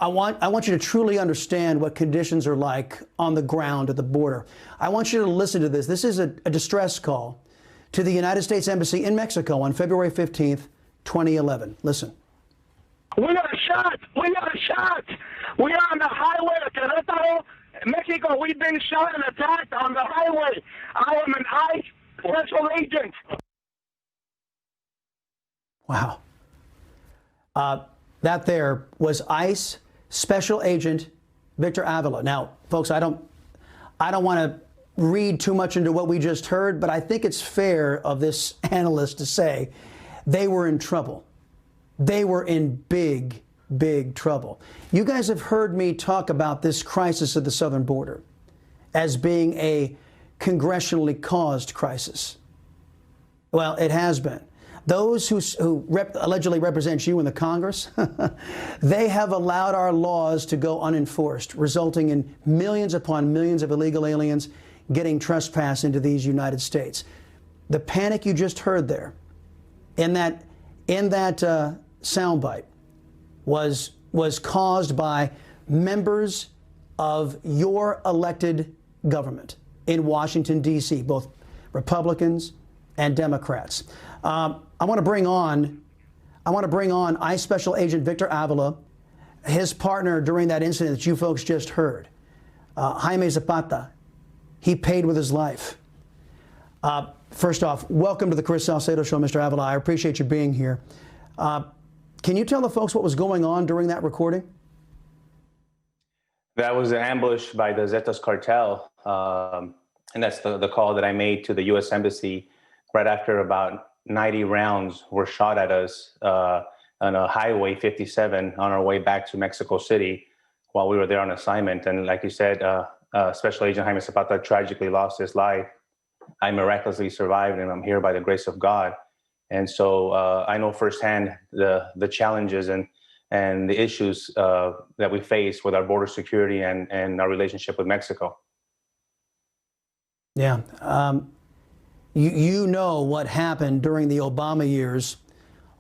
want you to truly understand what conditions are like on the ground at the border. I want you to listen to this. This is a distress call to the United States Embassy in Mexico on February 15th, 2011. Listen. We got shot. We got shot. We are on the highway of Querétaro, Mexico. We've been shot and attacked on the highway. I am an ICE special agent. Wow. That there was ICE Special Agent Victor Avila. Now, folks, I don't want to read too much into what we just heard, but I think it's fair of this analyst to say they were in trouble. They were in big, big trouble. You guys have heard me talk about this crisis at the southern border as being a congressionally caused crisis. Well, it has been. Those who allegedly represent you in the Congress, they have allowed our laws to go unenforced, resulting in millions upon millions of illegal aliens getting trespassed into these United States. The panic you just heard there in that soundbite was caused by members of your elected government in Washington, D.C., both Republicans and Democrats. I want to bring on ICE Special Agent Victor Avila, his partner during that incident that you folks just heard, Jaime Zapata. He paid with his life. First off, welcome to the Chris Salcedo Show, Mr. Avila. I appreciate you being here. Can you tell the folks what was going on during that recording? That was an ambush by the Zetas cartel. And that's the call that I made to the U.S. Embassy right after about 90 rounds were shot at us on a Highway 57 on our way back to Mexico City while we were there on assignment. And like you said, Special Agent Jaime Zapata tragically lost his life. I miraculously survived, and I'm here by the grace of God. And so I know firsthand the challenges and the issues that we face with our border security and our relationship with Mexico. Yeah. You know what happened during the Obama years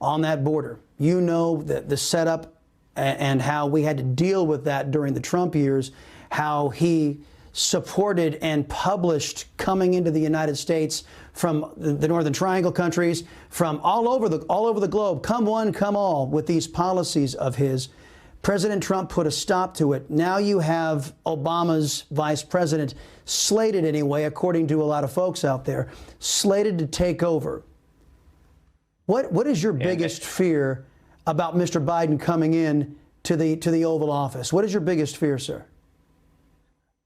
on that border. You know the setup and how we had to deal with that during the Trump years, how he supported and published coming into the United States from the Northern Triangle countries, from all over the globe, come one, come all, with these policies of his. President Trump put a stop to it. Now you have Obama's vice president, slated anyway, according to a lot of folks out there, slated to take over. What is your biggest fear about Mr. Biden coming in to the Oval Office? What is your biggest fear, sir?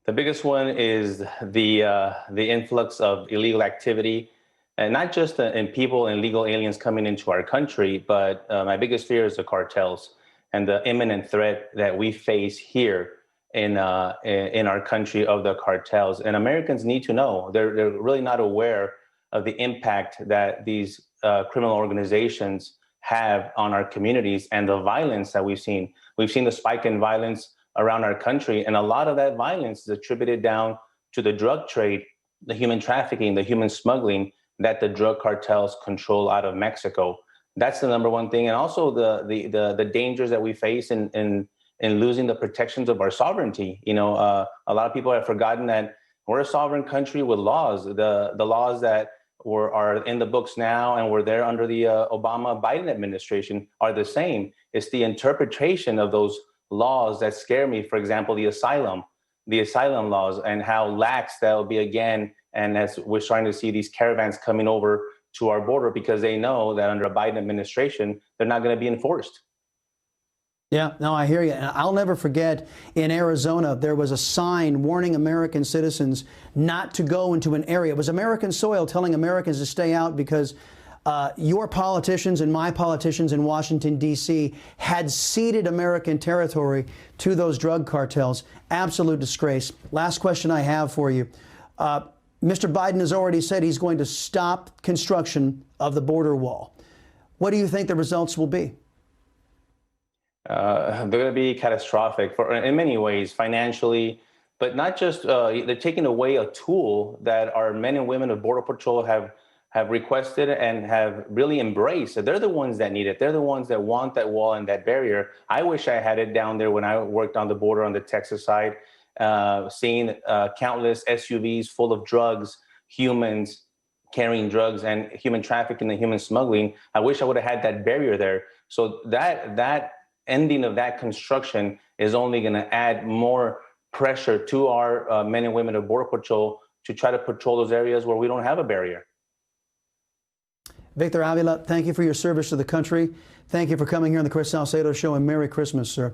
The biggest one is the influx of illegal activity, and not just in people and legal aliens coming into our country, but my biggest fear is the cartels and the imminent threat that we face here in our country of the cartels. And Americans need to know. They're really not aware of the impact that these criminal organizations have on our communities and the violence that we've seen. We've seen the spike in violence around our country, and a lot of that violence is attributed down to the drug trade, the human trafficking, the human smuggling that the drug cartels control out of Mexico. That's the number one thing. And also the dangers that we face in losing the protections of our sovereignty. You know, a lot of people have forgotten that we're a sovereign country with laws. The laws that are in the books now and were there under the Obama-Biden administration are the same. It's the interpretation of those laws that scare me. For example, the asylum laws and how lax that'll be again. And as we're starting to see these caravans coming over to our border because they know that under a Biden administration, they're not going to be enforced. Yeah, no, I hear you. And I'll never forget in Arizona, there was a sign warning American citizens not to go into an area. It was American soil telling Americans to stay out because your politicians and my politicians in Washington, D.C. had ceded American territory to those drug cartels. Absolute disgrace. Last question I have for you. Mr. Biden has already said he's going to stop construction of the border wall. What do you think the results will be? They're going to be catastrophic in many ways, financially, but not just, they're taking away a tool that our men and women of Border Patrol have have requested and have really embraced. So they're the ones that need it. They're the ones that want that wall and that barrier. I wish I had it down there when I worked on the border on the Texas side, seeing countless SUVs full of drugs, humans carrying drugs, and human trafficking and human smuggling. I wish I would have had that barrier there. So that ending of that construction is only going to add more pressure to our men and women of Border Patrol to try to patrol those areas where we don't have a barrier. Victor Avila, thank you for your service to the country. Thank you for coming here on the Chris Salcedo Show, and Merry Christmas, sir.